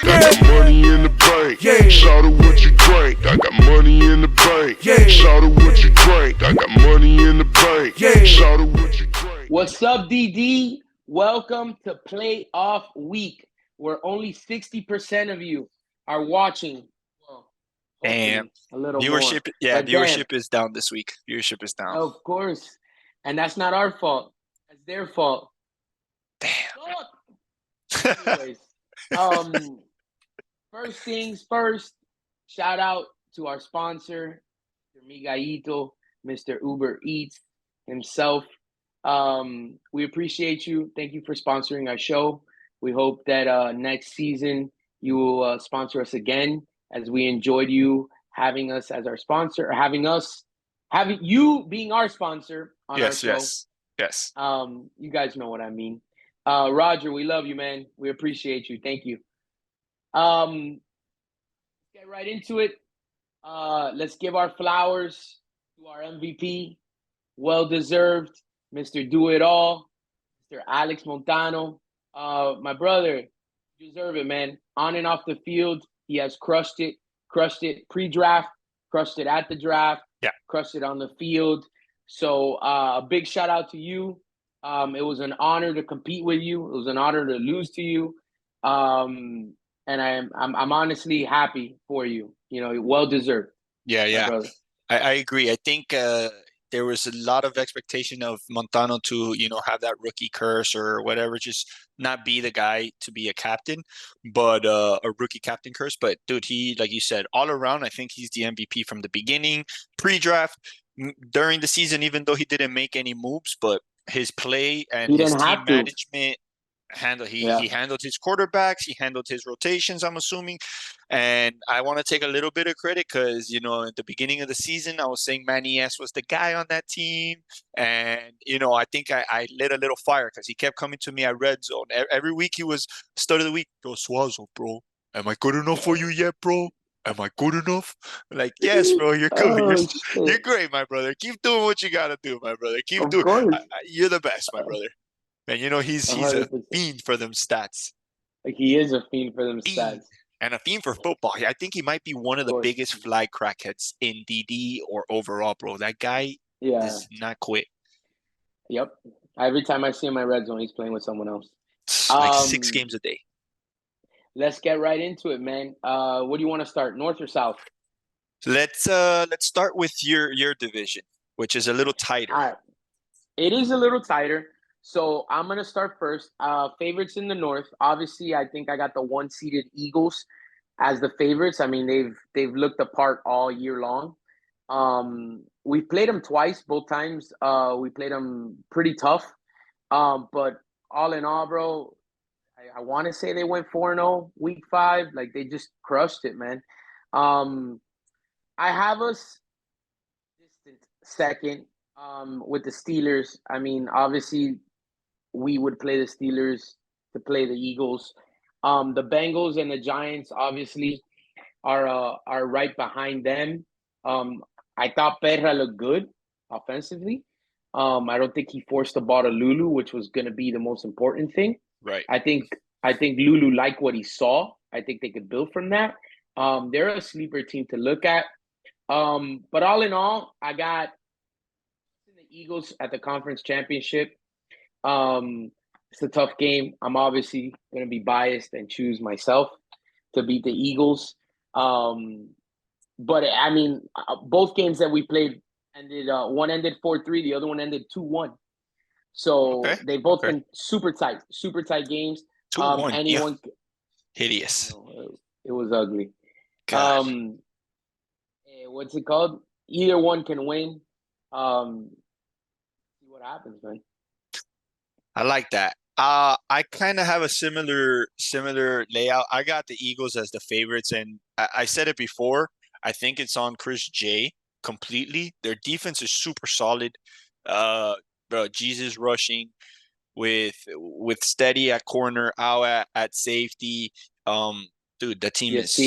I got money in the bank. Shout out what you drink. I got money in the bank. Shout out what you drink. I got money in the bank. Shout out what you drink. What's up, DD? Welcome to playoff week, where only 60% of you are watching. Well, Damn. a little viewership, more. yeah, But viewership is down this week. Viewership is down. Of course. And that's not our fault. That's their fault. Damn. Anyways, first things first, shout out to our sponsor, Mr. Miguelito, Mr. Uber Eats himself. We appreciate you. Thank you for sponsoring our show. We hope that next season you will sponsor us again, as we enjoyed you having us as our sponsor, or having you being our sponsor on our show. Yes. You guys know what I mean. Roger, we love you, man. We appreciate you. Thank you. Get right into it. Let's give our flowers to our MVP. Well-deserved, Mr. Do-It-All, Mr. Alex Montano. My brother, you deserve it, man. On and off the field, he has crushed it pre-draft, crushed it at the draft, crushed it on the field. So a big shout out to you. It was an honor to compete with you. It was an honor to lose to you. And I'm honestly happy for you. You know, well deserved. Yeah. I agree. I think there was a lot of expectation of Montano to, have that rookie curse or whatever, just not be the guy to be a captain, but a rookie captain curse. But dude, he, like you said, all around, I think he's the MVP from the beginning, pre-draft, during the season, even though he didn't make any moves, but his play and his team management he handled his quarterbacks, he handled his rotations, I'm assuming. And I want to take a little bit of credit because, at the beginning of the season, I was saying Manny S was the guy on that team. And, I think I lit a little fire because he kept coming to me at Red Zone. Every week he was start of the week, yo, Suazo, bro. Am I good enough for you yet, bro? Am I good enough? Like, yes, bro, you're good. You're great, my brother. Keep doing what you got to do, my brother. Keep doing it. You're the best, my brother. And he's 100%. a fiend for them stats. Like, he is a fiend for them stats. And a fiend for football. I think he might be one of the biggest fly crackheads in DD or overall, bro. That guy does not quit. Yep. Every time I see him in Red Zone, he's playing with someone else. Like 6 games a day. Let's get right into it, man. What do you want to start, North or South? Let's start with your division, which is a little tighter. All right. It is a little tighter. So I'm going to start first. Favorites in the North. Obviously, I think I got the 1-seeded Eagles as the favorites. I mean, they've looked apart all year long. We played them twice. Both times we played them pretty tough. But all in all, bro, I want to say they went 4-0 week 5. Like, they just crushed it, man. I have us distant second with the Steelers. I mean, obviously, we would play the Steelers to play the Eagles. The Bengals and the Giants obviously are right behind them. I thought Perra looked good offensively. I don't think he forced the ball to Lulu, which was going to be the most important thing. Right. I think Lulu liked what he saw. I think they could build from that. They're a sleeper team to look at. But all in all, I got the Eagles at the conference championship. It's a tough game. I'm obviously going to be biased and choose myself to beat the Eagles. But I mean, both games that we played ended. One ended 4-3. The other one ended 2-1. So they both been super tight games. 2-1. Hideous. It was ugly. God. What's it called? Either one can win. See what happens, man. I like that. I kind of have a similar layout. I got the Eagles as the favorites, and I said it before. I think it's on Chris J completely. Their defense is super solid. Jesus rushing with Steady at corner, out at safety. Dude, that team is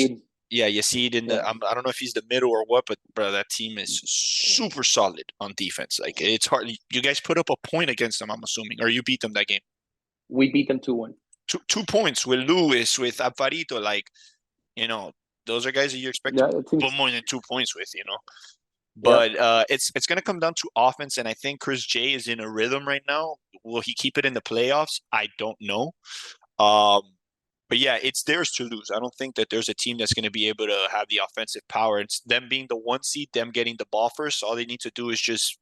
you see it in the. I don't know if he's the middle or what, but bro, that team is super solid on defense. Like, it's hard. You guys put up a point against them, I'm assuming, or you beat them that game. We beat them 2-1. two points with Lewis, with Alvarito, like, those are guys that you expect to Yeah, I think put more than 2 points with. yeah. But it's going to come down to offense, and I think Chris J is in a rhythm right now. Will he keep it in the playoffs? I don't know. Um, but yeah, it's theirs to lose. I don't think that there's a team that's going to be able to have the offensive power. It's them being the 1 seed, them getting the ball first. All they need to do is just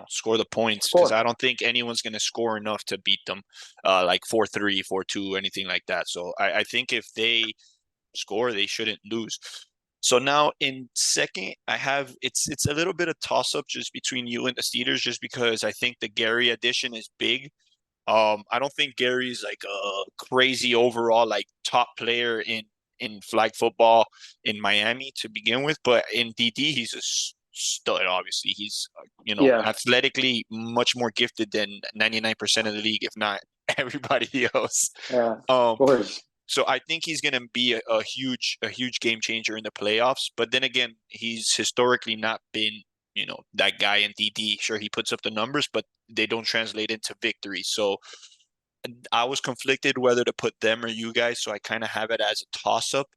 score the points, because Score. I don't think anyone's going to score enough to beat them, like 4-3, 4-2, anything like that. So I think if they score, they shouldn't lose. So now in second, I have it's a little bit of toss up just between you and the Steelers, just because I think the Gary addition is big. I don't think Gary's like a crazy overall like top player in flag football in Miami to begin with, but in DD he's a stud. Obviously, he's Yeah. athletically much more gifted than 99% of the league, if not everybody else. Yeah. Of Um, course. so I think he's going to be a huge game changer in the playoffs. But then again, he's historically not been, that guy in DD. Sure, he puts up the numbers, but they don't translate into victory. So I was conflicted whether to put them or you guys. So I kind of have it as a toss up.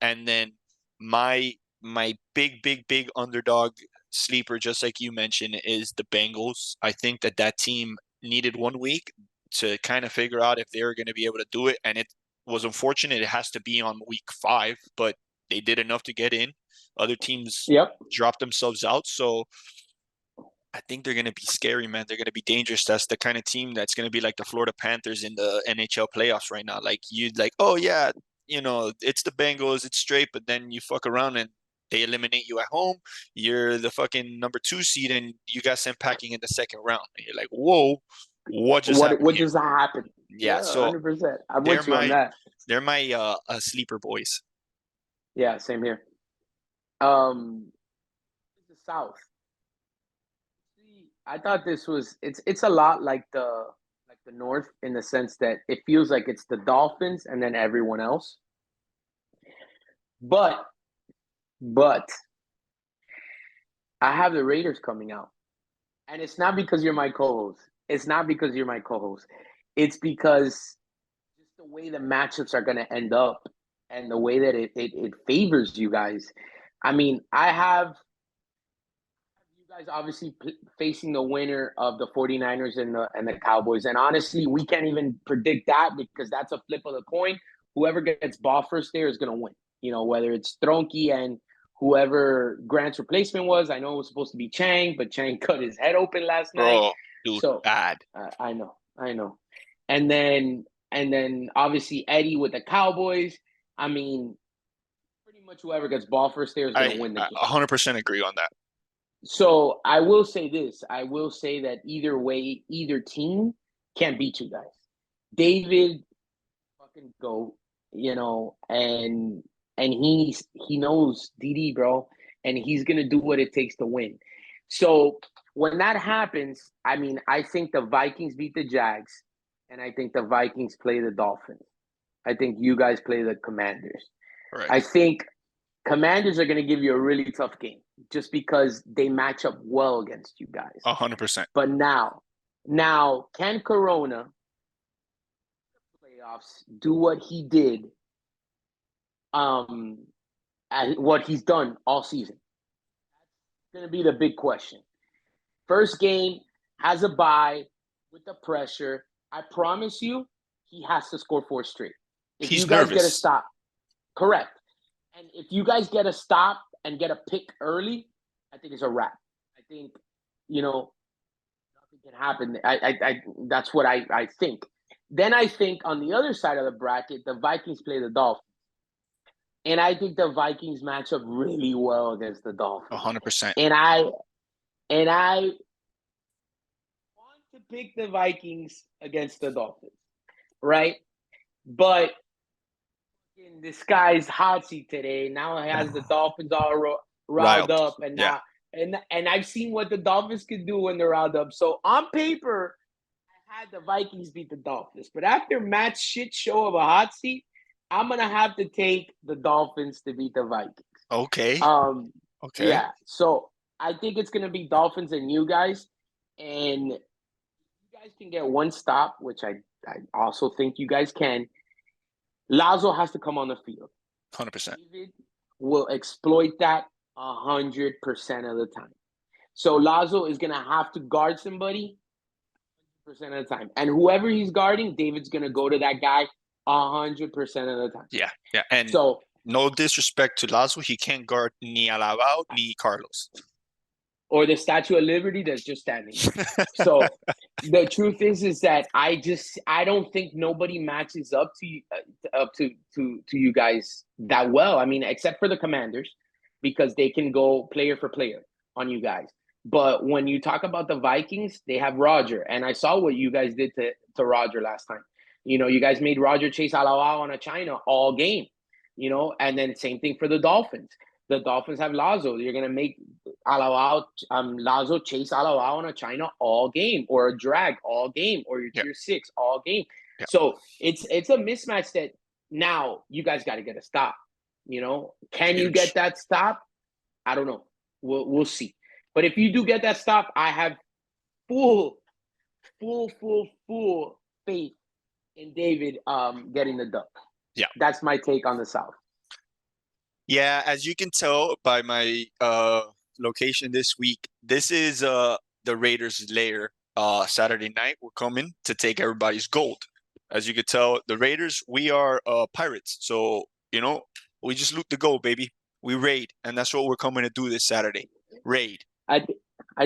And then my big underdog sleeper, just like you mentioned, is the Bengals. I think that team needed 1 week to kind of figure out if they were going to be able to do it, and it was unfortunate. It has to be on week 5, but they did enough to get in. Other teams Yep. dropped themselves out, so I think they're going to be scary, man. They're going to be dangerous. That's the kind of team that's going to be like the Florida Panthers in the NHL playoffs right now. Like, you'd like, oh yeah, it's the Bengals, it's straight, but then you fuck around and they eliminate you at home. You're the fucking number 2 seed, and you got sent packing in the second round. And you're like, whoa, what just happened What here? just happened? Yeah, Yeah, so 100%. I'm they're with you on my that. they're my sleeper boys. Yeah, same here. Um, the South. See, I thought this was it's a lot like the North in the sense that it feels like it's the Dolphins and then everyone else. But but I have the Raiders coming out. And it's not because you're my co-host. It's not because you're my co-host. It's because just the way the matchups are going to end up and the way that it favors you guys. I mean, I have you guys obviously facing the winner of the 49ers and the Cowboys. And honestly, we can't even predict that because that's a flip of the coin. Whoever gets ball first there is going to win. Whether it's Stronky and whoever Grant's replacement was. I know it was supposed to be Chang, but Chang cut his head open last night. Bro, dude, So bad. I know. And then obviously Eddie with the Cowboys. I mean, pretty much whoever gets ball first there is going to win the I game. 100% agree on that. So I will say this. I will say that either way, either team can't beat you guys. David fucking go, and he knows DD, bro, and he's gonna do what it takes to win. So when that happens, I mean, I think the Vikings beat the Jags, and I think the Vikings play the Dolphins. I think you guys play the Commanders. Right. I think Commanders are going to give you a really tough game just because they match up well against you guys. 100%. But now can Corona playoffs do what he did? What he's done all season. That's going to be the big question. First game has a bye with the pressure. I promise you, he has to score 4 straight. If He's you guys get a nervous. stop, correct. And if you guys get a stop and get a pick early, I think it's a wrap. I think, nothing can happen. That's what I think. Then I think on the other side of the bracket, the Vikings play the Dolphins. And I think the Vikings match up really well against the Dolphins. 100%. And I want to pick the Vikings against the Dolphins, right? But this guy's hot seat today. Now he has the Dolphins all riled Riled. up, and Yeah. now and I've seen what the Dolphins can do when they're riled up. So on paper, I had the Vikings beat the Dolphins, but after Matt's shit show of a hot seat, I'm gonna have to take the Dolphins to beat the Vikings. Okay. Okay. Yeah. So I think it's gonna be Dolphins and you guys, and you guys can get one stop, which I also think you guys can, Lazo has to come on the field. 100%. David will exploit that 100% of the time. So Lazo is gonna have to guard somebody 100% of the time, and whoever he's guarding, David's gonna go to that guy 100% of the time. Yeah, and So no disrespect to Lazo, he can't guard ni Alabao ni Carlos. Or the Statue of Liberty that's just standing. So the truth is that I don't think nobody matches up to you guys that well. I mean, except for the Commanders, because they can go player for player on you guys. But when you talk about the Vikings, they have Roger, and I saw what you guys did to Roger last time. You guys made Roger chase Alawao on a China all game. And then same thing for the Dolphins. The Dolphins have Lazo. You're gonna make Lazo chase Alawao on a China all game, or a drag all game, or your tier 6 all game. Yeah. So it's a mismatch that now you guys got to get a stop. Can you get that stop? I don't know. We'll see. But if you do get that stop, I have full faith in David getting the dub. Yeah, that's my take on the South. Yeah, as you can tell by my location this week, this is the Raiders lair. Saturday night, we're coming to take everybody's gold. As you can tell, the Raiders, we are pirates. So, we just loot the gold, baby. We raid, and that's what we're coming to do this Saturday. Raid. I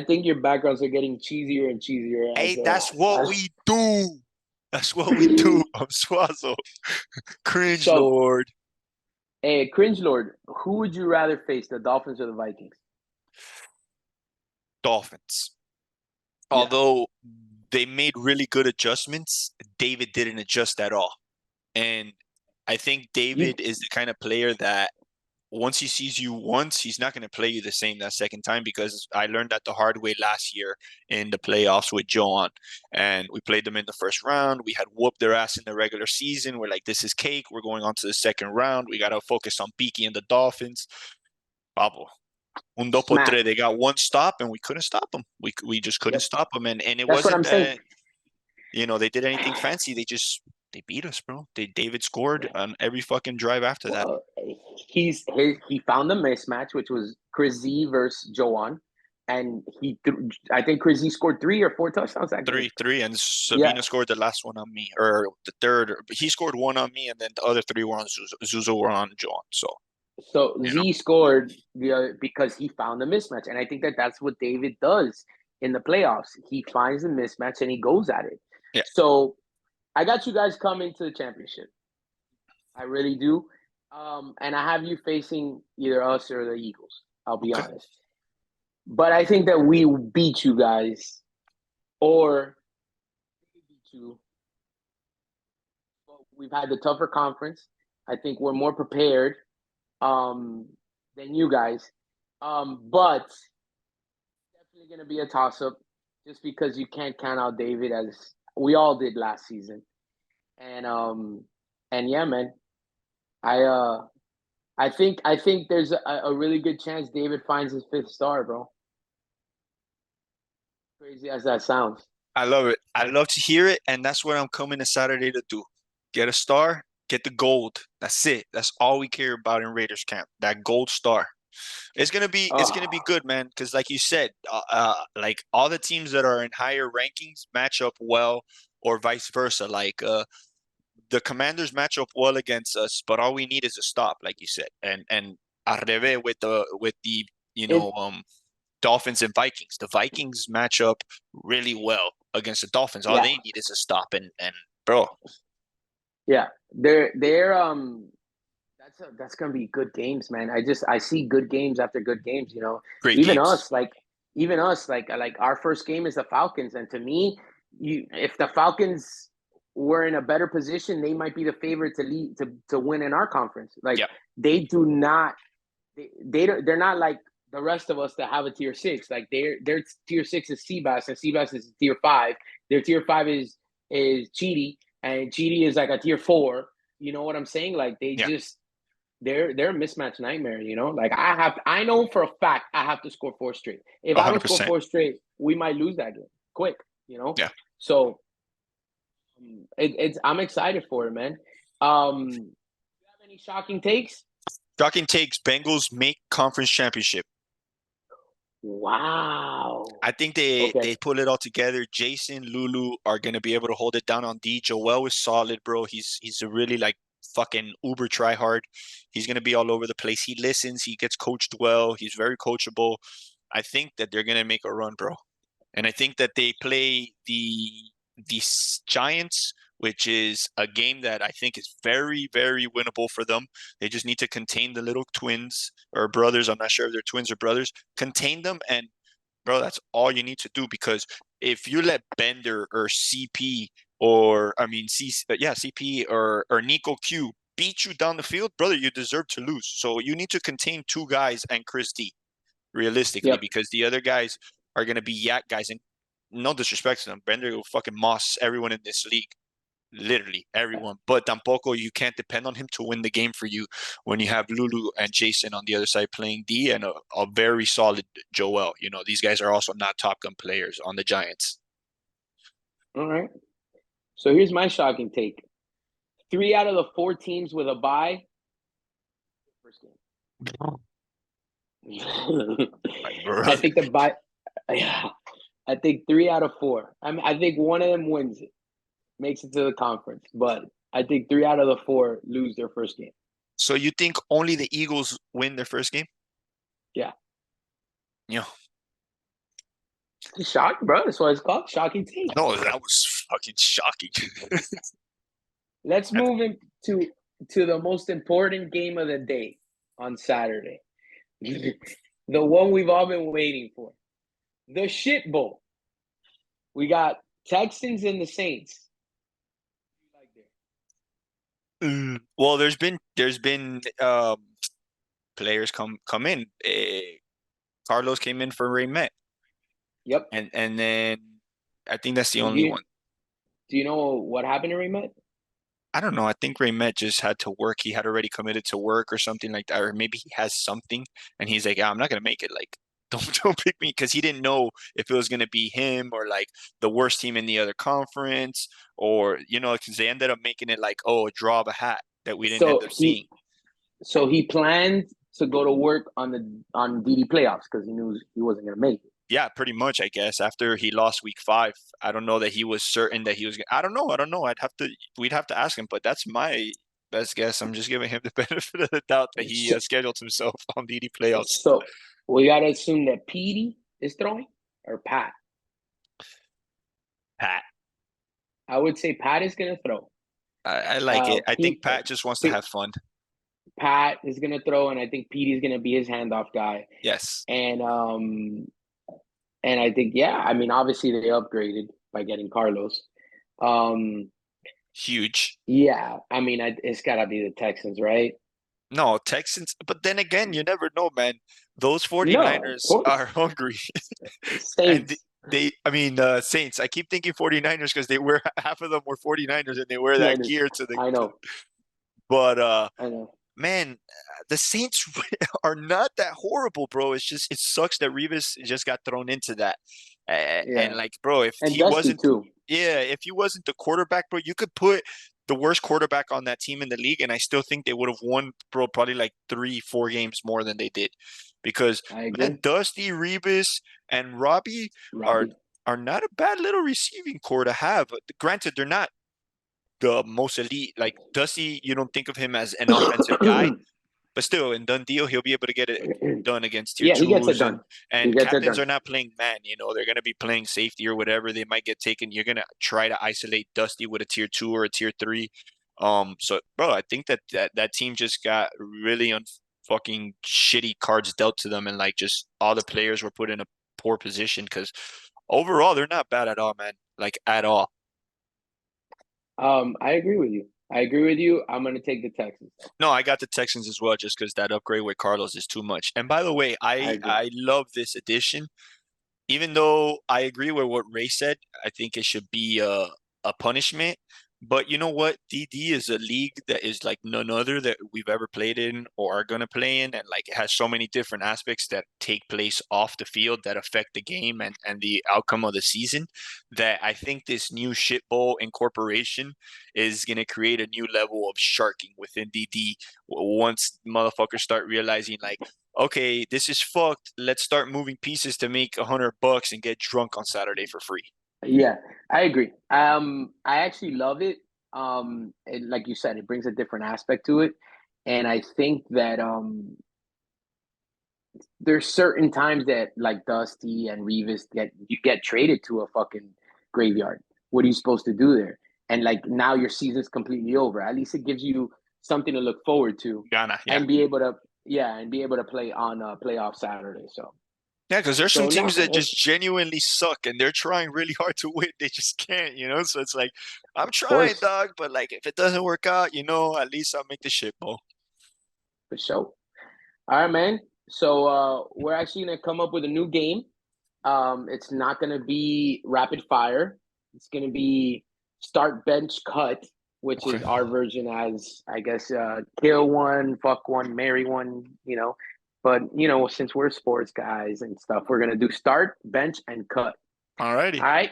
think your backgrounds are getting cheesier and cheesier. Hey, that's what we do. That's what we do. I'm Swazo. Cringe Lord. Hey, Cringe Lord, who would you rather face, the Dolphins or the Vikings? Dolphins. Yeah. Although they made really good adjustments, David didn't adjust at all. And I think David is the kind of player that once he sees you once, he's not going to play you the same that second time, because I learned that the hard way last year in the playoffs with Joan. And we played them in the first round. We had whooped their ass in the regular season. We're like, this is cake. We're going on to the second round. We got to focus on Peaky and the Dolphins. Pablo. Un dos por tres. They got one stop, and we couldn't stop them. We just couldn't stop them. And it wasn't that, they did anything fancy. They beat us, bro. David scored on every fucking drive after that. He found the mismatch, which was Chris Z versus Joan, and I think Chris Z scored 3 or 4 touchdowns. Three, and Sabina scored the last one on me, or the third. He scored 1 on me, and then the other 3 were on Zuzo were on Joan. So Z scored because he found the mismatch, and I think that's what David does in the playoffs. He finds the mismatch and he goes at it. Yeah. So I got you guys coming to the championship. I really do. And I have you facing either us or the Eagles. I'll be honest. But I think that we beat you guys, or we beat you. We've had the tougher conference. I think we're more prepared than you guys. But definitely going to be a toss-up, just because you can't count out David, as we all did last season. And yeah, man, I think there's a really good chance David finds his 5th star, bro. Crazy as that sounds. I love it. I love to hear it, and that's what I'm coming to Saturday to do. Get a star, get the gold. That's it. That's all we care about in Raiders camp. That gold star. It's gonna be good, man. Because like you said, like all the teams that are in higher rankings match up well, or vice versa. Like the Commanders match up well against us, but all we need is a stop, like you said. And al revés with the Dolphins and Vikings. The Vikings match up really well against the Dolphins. All they need is a stop, and bro. Yeah, they're that's gonna be good games, man. I see good games after good games. Great even games. us, like our first game is the Falcons, and to me, if the Falcons were in a better position, they might be the favorite to win in our conference. Like they do not, they're not like the rest of us that have a tier 6. Like their tier 6 is Sgss, and Sgss is tier 5. Their tier 5 is Chidi, and Chidi is like a tier 4. You know what I'm saying? Like they're a mismatch nightmare. Like I know for a fact I have to score 4 straight. If 100%. I don't score 4 straight, we might lose that game quick. Yeah. So it's I'm excited for it, man. Do you have any shocking takes? Shocking takes: Bengals make conference championship. Wow. I think they Okay. they pull it all together. Jason, Lulu are gonna be able to hold it down on D. Joel is solid, bro. He's a really like fucking uber try hard. He's gonna be all over the place. He listens. He gets coached well. He's very coachable. I think that they're gonna make a run, bro. And I think that they play the Giants, which is a game that I think is very, very winnable for them. They just need to contain the little twins or brothers. I'm not sure if they're twins or brothers. Contain them, and bro, that's all you need to do. Because if you let Bender or CP or I mean CP or Nico Q beat you down the field, brother, you deserve to lose. So you need to contain two guys and Chris D realistically, Yep. because the other guys are gonna be yak guys. And no disrespect to them, Bender will fucking moss everyone in this league, literally everyone. But tampoco you can't depend on him to win the game for you when you have Lulu and Jason on the other side playing D and a very solid Joel. You know, these guys are also not Top Gun players on the Giants. All right. So here's my shocking take. 3 out of the 4 teams with a bye, first game. I think the bye. Yeah, I think 3 out of 4. I mean, I think one of them wins it, makes it to the conference, but I think 3 out of the 4 lose their first game. So you think only the Eagles win their first game? Yeah. Yeah. Shock, bro. That's what it's called. Shocking take. No, that was fucking shocking. Let's move into the most important game of the day on Saturday. The one we've all been waiting for. The shit bowl. We got Texans and the Saints. Well, there's been players come in. Carlos came in for Ray Met. Yep. And then I think that's the And only one. Do you know what happened to Remet? I don't know. I think Ray Met just had to work. He had already committed to work or something like that, or maybe he has something, and he's like, "Yeah, I'm not gonna make it. Like, don't pick me," because he didn't know if it was gonna be him or like the worst team in the other conference, or because they ended up making it like, oh, a draw of a hat that we didn't end So up seeing. he planned to go to work on DD playoffs because he knew he wasn't gonna make it. Yeah, pretty much, I guess. After he lost week 5, I don't know that he was certain that he was. I don't know. We'd have to ask him, but that's my best guess. I'm just giving him the benefit of the doubt that he So, scheduled himself on DD playoffs. so we gotta assume that Petey is throwing or Pat. Pat, I would say Pat is gonna throw. I like it. I think Pat just wants to have fun. Pat is gonna throw, and I think Petey's gonna be his handoff guy. Yes. And I think, yeah, I mean, obviously they upgraded by getting Carlos. Huge. Yeah, I mean, it's got to be the Texans, right? No, Texans. But then again, you never know, man. Those 49ers are hungry. Saints. And Saints. I keep thinking 49ers because half of them were 49ers and they wear that gear to the. I know. But I know. Man, the Saints are not that horrible, bro. It's just it sucks that Revis just got thrown into that. And like, bro, if and he Dusty wasn't, too. yeah, if he wasn't the quarterback, bro, you could put the worst quarterback on that team in the league, and I still think they would have won, bro, probably like 3-4 games more than they did, because man, Dusty, Revis, and Robbie are not a bad little receiving core to have. Granted, they're not the most elite. Like Dusty, you don't think of him as an offensive guy, but still, in done deal, he'll be able to get it done against tier 2s. He gets it done. And captains are not playing man. They're going to be playing safety or whatever. They might get taken. You're going to try to isolate Dusty with a tier 2 or a tier 3. So, bro, I think that team just got really fucking shitty cards dealt to them, and like just all the players were put in a poor position, because overall they're not bad at all, man. Like at all. I agree with you. I'm going to take the Texans. No, I got the Texans as well, just because that upgrade with Carlos is too much. And by the way, I love this addition. Even though I agree with what Ray said, I think it should be a punishment. But you know what? DD is a league that is like none other that we've ever played in or are gonna play in, and like it has so many different aspects that take place off the field that affect the game and the outcome of the season. That I think this new shit bowl incorporation is gonna create a new level of sharking within DD once motherfuckers start realizing like, okay, this is fucked. Let's start moving pieces to make $100 and get drunk on Saturday for free. Yeah, I agree. I actually love it. Like you said, it brings a different aspect to it, and I think that there's certain times that like Dusty and Revis get you get traded to a fucking graveyard. What are you supposed to do there? And like now your season's completely over. At least it gives you something to look forward to, Ghana, yeah. and be able to and be able to play on playoff Saturday. Yeah, because there's some So teams that no, just genuinely suck and they're trying really hard to win. They just can't, you know? So it's like, I'm of trying, course, dog, but like if it doesn't work out, at least I'll make the shit bowl. for sure. All right, man. So we're actually gonna come up with a new game. It's not gonna be rapid fire. It's gonna be start bench cut, which Okay. is our version as I guess kill one, fuck one, marry one, But since we're sports guys and stuff, we're gonna do start, bench, and cut. Alrighty. All right.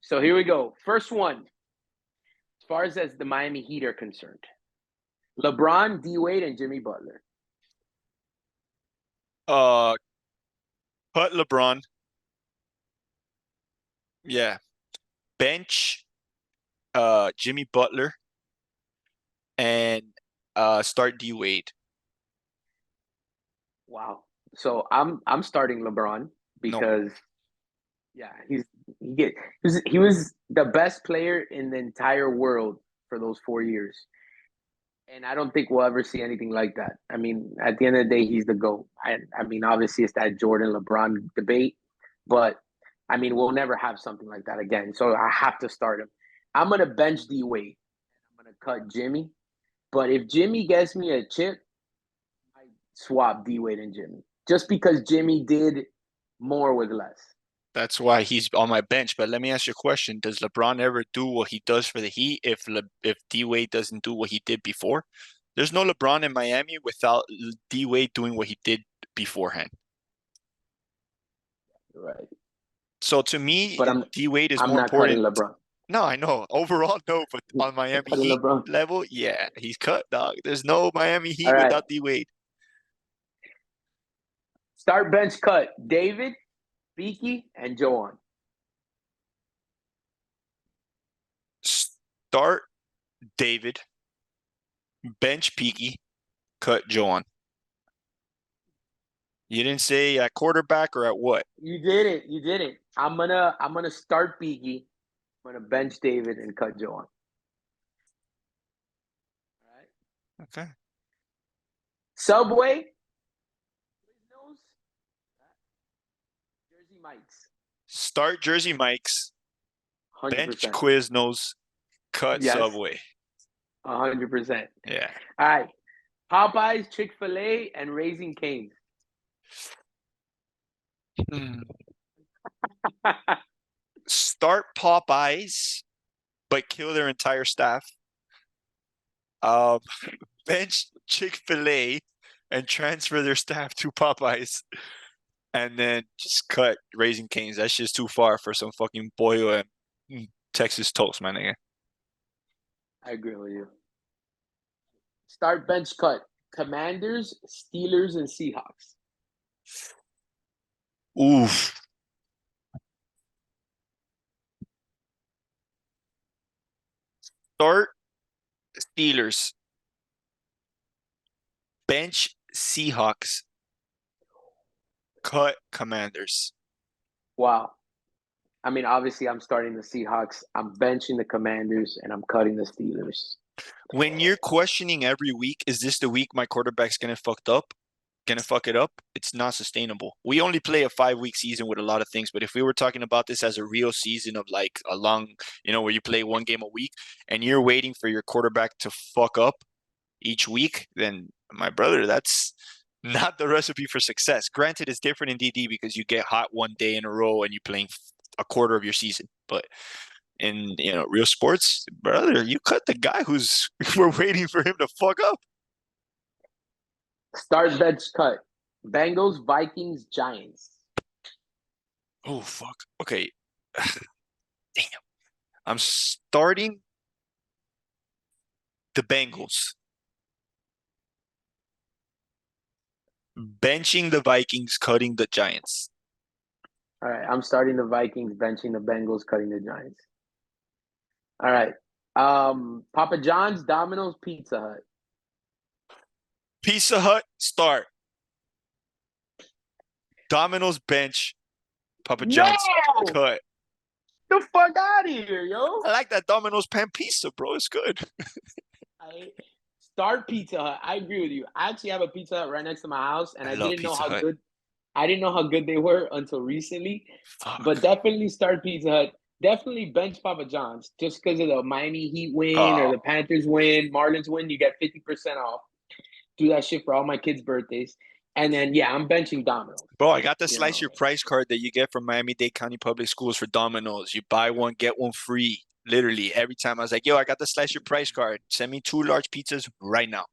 So here we go. First one, as far as the Miami Heat are concerned. LeBron, D Wade, and Jimmy Butler. Uh, Cut LeBron. Yeah. Bench, Jimmy Butler, and start D Wade. Wow. So I'm starting LeBron Nope. because yeah, he was the best player in the entire world for those 4 years. And I don't think we'll ever see anything like that. I mean, at the end of the day, he's the GOAT. I mean, obviously it's that Jordan LeBron debate, but I mean, we'll never have something like that again. So I have to start him. I'm gonna bench D Wade. I'm gonna cut Jimmy. But if Jimmy gets me a chip, I swap D Wade and Jimmy. Just because Jimmy did more with less. That's why he's on my bench. But let me ask you a question. Does LeBron ever do what he does for the Heat if D Wade doesn't do what he did before? There's no LeBron in Miami without D Wade doing what he did beforehand. Right. So to me, But I'm D Wade is I'm more not cutting important. LeBron. No, I know. Overall, no, but I'm on Miami cutting Heat LeBron. level, yeah, he's cut, dog. There's no Miami All Heat right. without D Wade. Start bench cut. David, Beaky, and Joan. Start David, bench Peaky, cut Joan. You didn't say at quarterback or at what? You did it. You did it. I'm gonna start Beaky. I'm gonna bench David and cut Joan. All right. Okay. Subway. Jersey Mike's. Start Jersey Mike's, bench 100%. Quiznos, cut Yes. Subway. 100%. Yeah. All right. Popeyes, Chick-fil-A, and Raising Cane's. Start Popeyes, but kill their entire staff. Um, bench Chick-fil-A and transfer their staff to Popeyes. And then just cut Raising Cane's. That's just too far for some fucking boil and Texas toast, my nigga. I agree with you. Start bench cut. Commanders, Steelers, and Seahawks. Oof. Start Steelers. Bench Seahawks. Cut Commanders. Wow. I mean, obviously, I'm starting the Seahawks. I'm benching the Commanders, and I'm cutting the Steelers. When you're questioning every week, is this the week my quarterback's gonna fuck it up? It's not sustainable. We only play a 5-week season with a lot of things, but if we were talking about this as a real season of like a long, where you play one game a week and you're waiting for your quarterback to fuck up each week, then my brother, that's not the recipe for success. Granted, it's different in DD because you get hot one day in a row and you're playing a quarter of your season, but in real sports, brother, you cut the guy who's we're waiting for him to fuck up. Start bench cut. Bengals, Vikings, Giants. Oh fuck. Okay. Damn. I'm starting the Bengals, benching the Vikings, cutting the Giants. All right, I'm starting the Vikings, benching the Bengals, cutting the Giants. All right. Papa John's, Domino's, Pizza Hut. Pizza Hut, start. Domino's, bench. Papa No! John's, cut. The fuck out of here, yo. I like that Domino's pan pizza, bro. It's good. I start Pizza Hut. I agree with you. I actually have a Pizza Hut right next to my house, and I I love didn't know Pizza how Hut. good. I didn't know how good they were until recently. But Fuck. definitely start Pizza Hut. Definitely bench Papa John's just because of the Miami Heat win or Oh, the Panthers win, Marlins win. You get 50% off. Do that shit for all my kids' birthdays, and then yeah, I'm benching Domino's. bro, I got the You slice know, your price card that you get from Miami-Dade County Public Schools for Domino's. You buy one, get one free. Literally every time I was like, yo, I got the slice your price card. Send me 2 large pizzas right now.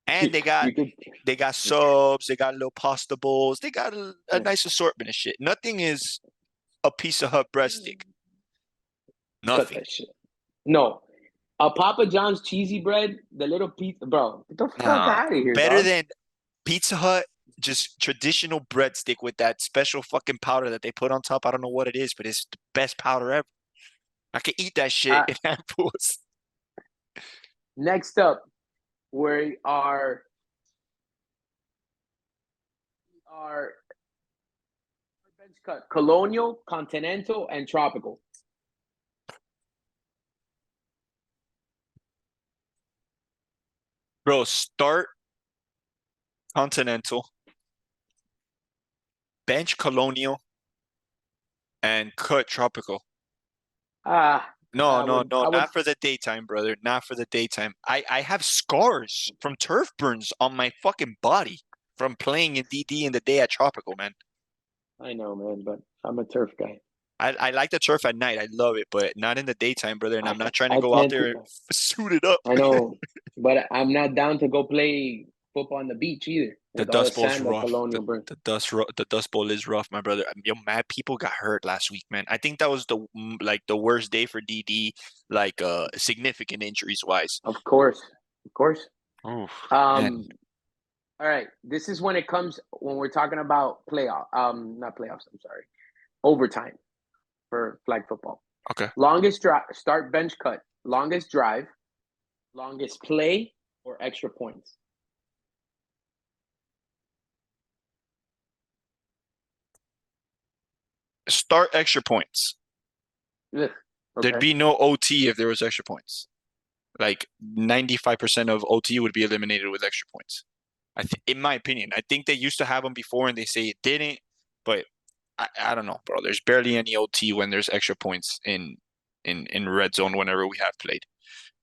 And they got you could. they got subs, they got little pasta bowls, they got a nice assortment of shit. Nothing is a Pizza Hut breadstick. Cut Nothing. that shit. No, a Papa John's cheesy bread, the little pizza, bro. Get the fuck Nah, out of here, better dog. than Pizza Hut, just traditional breadstick with that special fucking powder that they put on top. I don't know what it is, but it's the best powder ever. I can eat that shit Uh, in handfuls. Next up, we are bench cut colonial, continental, and tropical. Bro, start Continental, bench Colonial, and cut Tropical. Ah, No, I no, would, no, I would. not for the daytime, brother. Not for the daytime. I have scars from turf burns on my fucking body from playing in DD in the day at Tropical, man. I know, man, but I'm a turf guy. I like the turf at night. I love it, but not in the daytime, brother. And I, I'm not trying to I go out can't. there suited up. I know, but I'm not down to go play football on the beach either The with all the Dust Bowl's sand that rough. colonial burns. The Dust Bowl is rough, my brother. Yo, mad people got hurt last week, man. I think that was the worst day for DD, like significant injuries wise. Of course, of course. Oh man. Um, all right. This is when we're talking about playoff. Not playoffs. I'm sorry. Overtime for flag football. Okay. Longest drive, start bench cut. Longest drive, longest play, or extra points. Start extra points. Ugh, There'd okay. be no OT if there was extra points. Like 95% of OT would be eliminated with extra points. In my opinion, I think they used to have them before and they say it didn't, but I don't know, bro. There's barely any OT when there's extra points in red zone whenever we have played.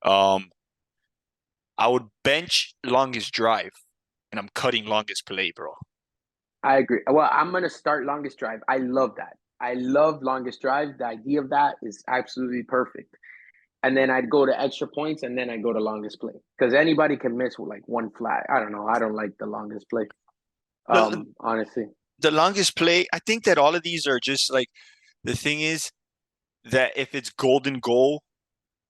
Um, I would bench longest drive, and I'm cutting longest play, bro. I agree. Well, I'm gonna start longest drive. I love that. I love longest drive. The idea of that is absolutely perfect. And then I'd go to extra points, and then I go to longest play because anybody can miss with like one flag. I don't know. I don't like the longest play. The Honestly, the longest play, I think that all of these are just like the thing is that if it's golden goal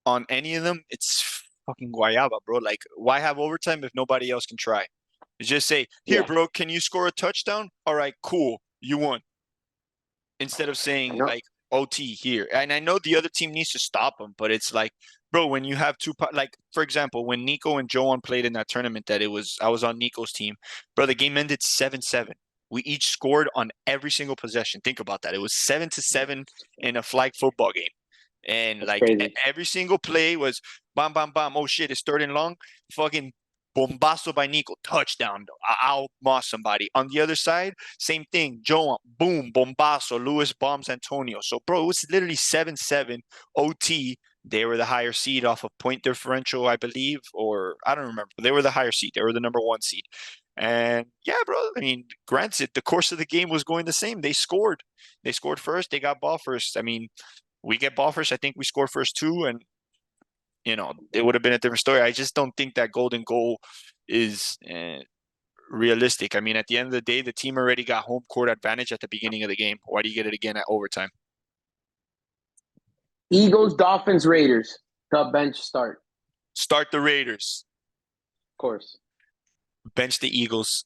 on any of them, it's fucking guayaba, bro. Like, why have overtime if nobody else can try? Just say, here, yeah, bro, can you score a touchdown? All right, cool. You won. Instead of I saying know. like OT here. And I know the other team needs to stop them, but it's like, bro, when you have like for example, when Nico and Joan played in that tournament that I was on Nico's team, bro, the game ended 7-7. We each scored on every single possession. Think about that. It was 7-7 in a flag football game. And That's like crazy. every single play was bam, bam, bam. Oh shit, it's third and long. Fucking bombazo by Nico, touchdown. I'll moss somebody. On the other side, same thing. Joe, boom, bombazo. Lewis bombs Antonio. So, bro, it was literally 7-7 OT. They were the higher seed off of point differential, I believe, or I don't remember. They were the higher seed. They were the number one seed. And yeah, bro, I mean, granted, the course of the game was going the same. They scored. They scored first. They got ball first. I mean, We get ball first. I think we score first too, and it would have been a different story. I just don't think that golden goal is realistic. I mean, at the end of the day, the team already got home court advantage at the beginning of the game. Why do you get it again at overtime? Eagles, Dolphins, Raiders. The bench start, Start the Raiders, of course. bench the Eagles,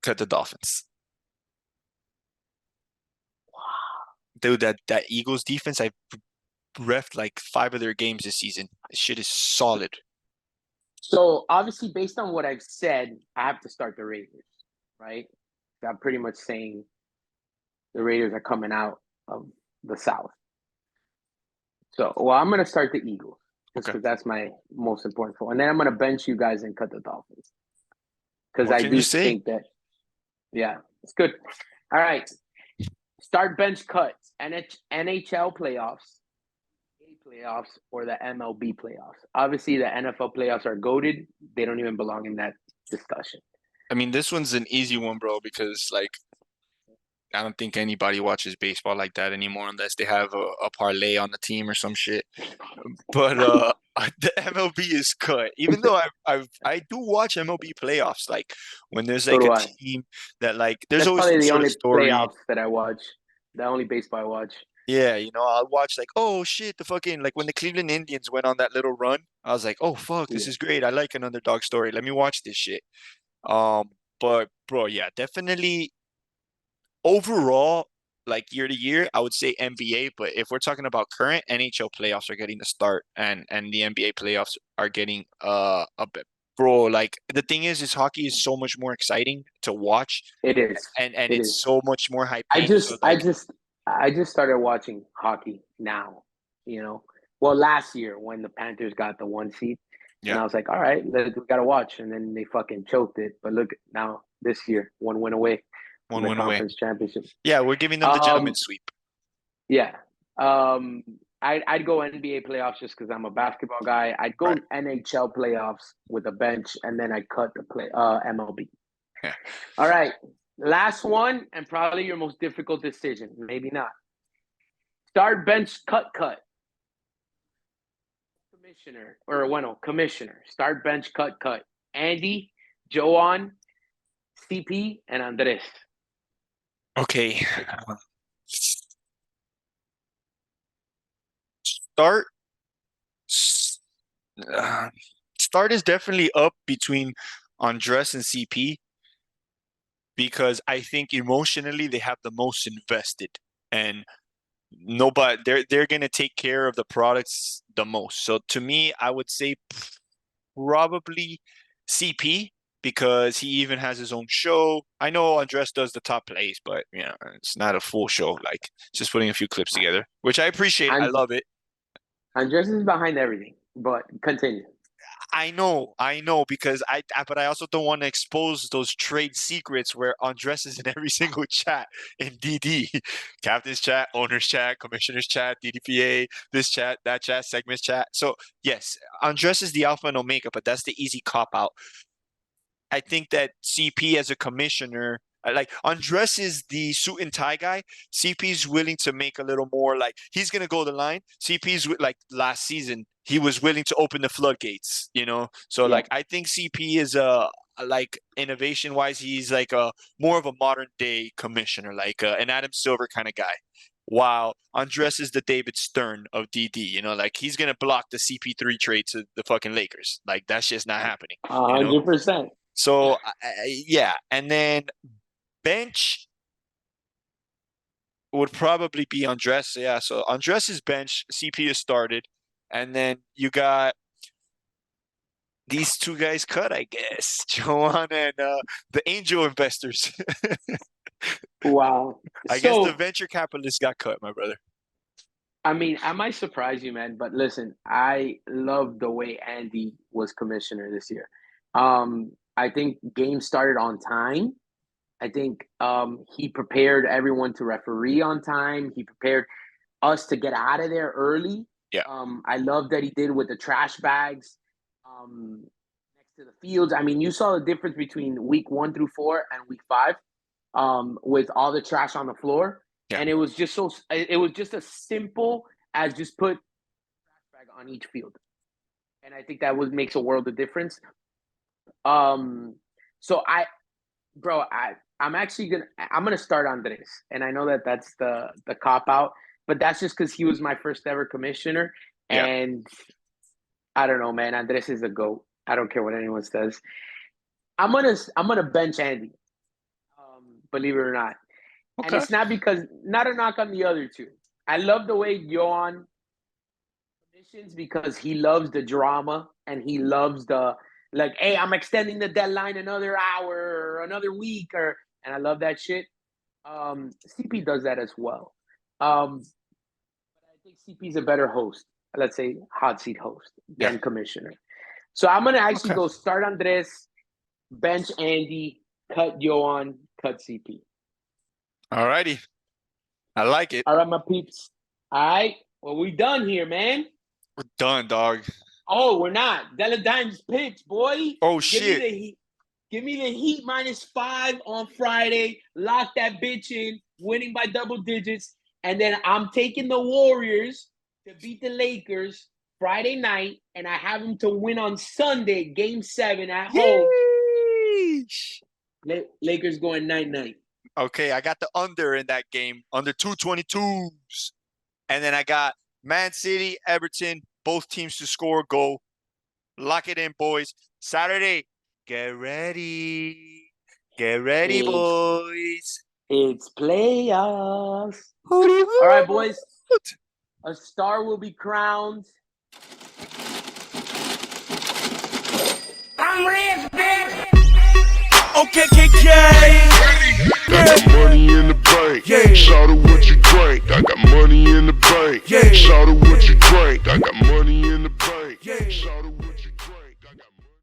cut the Dolphins. Dude, that Eagles defense, I've refed like 5 of their games this season. This shit is solid. So obviously, based on what I've said, I have to start the Raiders, right? I'm pretty much saying the Raiders are coming out of the South. So, well, I'm going to start the Eagles just because that's my most important one. And then I'm going to bench you guys and cut the Dolphins because What I can do you say? think that, yeah, it's good. All right. Start, bench, cuts. NHL playoffs, playoffs, or the MLB playoffs. Obviously, the NFL playoffs are goated. They don't even belong in that discussion. I mean, this one's an easy one, bro, because like I don't think anybody watches baseball like that anymore unless they have a parlay on the team or some shit. But the MLB is cut. Even though I do watch MLB playoffs, like when there's So like do a I. team that like there's That's always probably some the sort of only story. playoffs that I watch. The only baseball I watch. Yeah, I'll watch like, oh shit, the fucking like when the Cleveland Indians went on that little run, I was like, oh fuck, this Yeah. is great. I like an underdog story. Let me watch this shit. But bro, yeah, definitely overall, like year to year, I would say NBA. But if we're talking about current, NHL playoffs are getting the start, and the NBA playoffs are getting a bit. Bro, like the thing is hockey is so much more exciting to watch, It is. and It it's is. so much more high I paced. So just, I like, just, I just started watching hockey now. You know, well, last year when the Panthers got the 1 seed, and yeah, I was like, all right, we got to watch, and then they fucking choked it. But look now, this year, 1 win away from one the win away. conference championship. Yeah, we're giving them the Um, gentleman's sweep. yeah. I'd go NBA playoffs just because I'm a basketball guy. I'd go Right. NHL playoffs with a bench, and then I'd cut the MLB. Yeah. All right. Last one, and probably your most difficult decision. Maybe not. Start, bench, cut. Commissioner. Start, bench, cut. Andy, Joan, CP, and Andres. Okay. Start. Uh, Start is definitely up between Andres and CP because I think emotionally they have the most invested, and nobody they're gonna take care of the products the most. So to me, I would say probably CP because he even has his own show. I know Andres does the top plays, but it's not a full show. Like just putting a few clips together, which I appreciate. I And love it. Andres is behind everything, but continue. I know, because but I also don't want to expose those trade secrets where Andres is in every single chat in DD, captain's chat, owner's chat, commissioner's chat, DDPA, this chat, that chat, segments chat. So yes, Andres is the alpha and omega, but that's the easy cop out. I think that CP as a commissioner, like Andres is the suit and tie guy. CP is willing to make a little more, like he's gonna go the line. CP's like last season, he was willing to open the floodgates. So Yeah. like I think CP is like innovation wise, he's like a more of a modern day commissioner, like an Adam Silver kind of guy. While Andres is the David Stern of DD, like he's gonna block the CP3 trade to the fucking Lakers. Like that's just not happening, you know. 100%. So yeah, and then bench would probably be Andres. Yeah, so Andres is bench, CP is started, and then you got these two guys cut, I guess, Joanna and the angel investors. Wow. I guess the So, venture capitalists got cut, my brother. I mean, I might surprise you, man, but listen, I love the way Andy was commissioner this year. I think games started on time. I think he prepared everyone to referee on time. He prepared us to get out of there early. Yeah. I love that he did with the trash bags next to the fields. I mean, you saw the difference between week 1 through 4 and week 5 with all the trash on the floor. Yeah. And it was just a simple as just put bag on each field, and I think that makes a world of difference. So I'm actually gonna start Andres, and I know that that's the cop out, but that's just because he was my first ever commissioner, Yeah. and I don't know, man. Andres is a GOAT. I don't care what anyone says. I'm gonna bench Andy, believe it or not, and Okay. it's not a knock on the other two. I love the way Johan commissions because he loves the drama and he loves the like, hey, I'm extending the deadline another hour or another week, and I love that shit. CP does that as well. But I think CP is a better host, let's say hot seat host, than Yeah. commissioner. So I'm gonna actually Okay. go start Andres, bench Andy, cut Johan, cut CP. All righty. I like it. All right, my peeps. All right, well, we done here, man. We're done, dog. Oh, we're not. Deladine's picks, boy. Oh, Give me shit. the Heat. Give me the Heat -5 on Friday. Lock that bitch in, winning by double digits. And then I'm taking the Warriors to beat the Lakers Friday night, and I have them to win on Sunday, Game 7 at home. Yeesh. Lakers going 9-9. Okay, I got the under in that game, under 222s. And then I got Man City, Everton, both teams to score a goal. Lock it in, boys. Saturday, get ready. Get ready, boys. It's playoffs. Hooty All right, hoot. boys. A star will be crowned. I'm rich, bitch. Okay, got the money in the bank. Yeah. Shout out what you drink. I got money in the bank. Yeah. Shout out what you drink. I got money in the bank. Yeah. Shout out